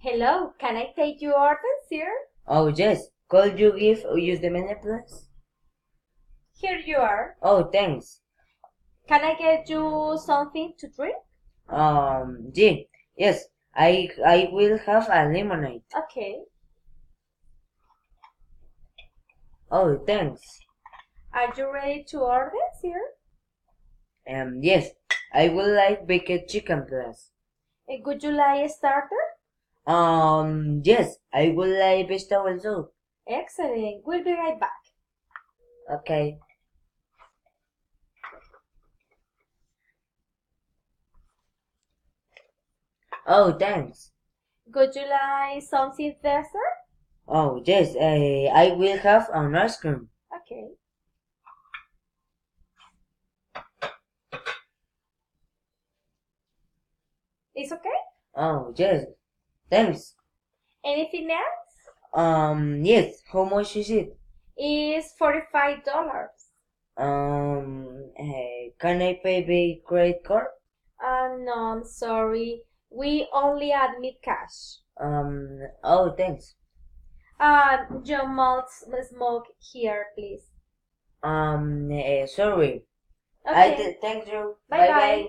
Hello, can I take your order, sir? Oh, yes. Could you use the menu, please? Here you are. Oh, thanks. Can I get you something to drink? Yeah. Yes. I will have a lemonade. Okay. Oh, thanks. Are you ready to order, sir? Yes. I would like baked chicken, please. Would you like a starter? Yes. I would like vegetable soup. Excellent. We'll be right back. Okay. Oh, thanks. Would you like something dessert? Oh, yes. I will have an ice cream. Okay. It's okay? Oh, yes. Thanks. Anything else? Yes. How much is it? It's $45. Can I pay by credit card? No, I'm sorry. We only admit cash. Oh, thanks. You must smoke here, please. Sorry. Okay. Thank you. Bye Bye bye. bye.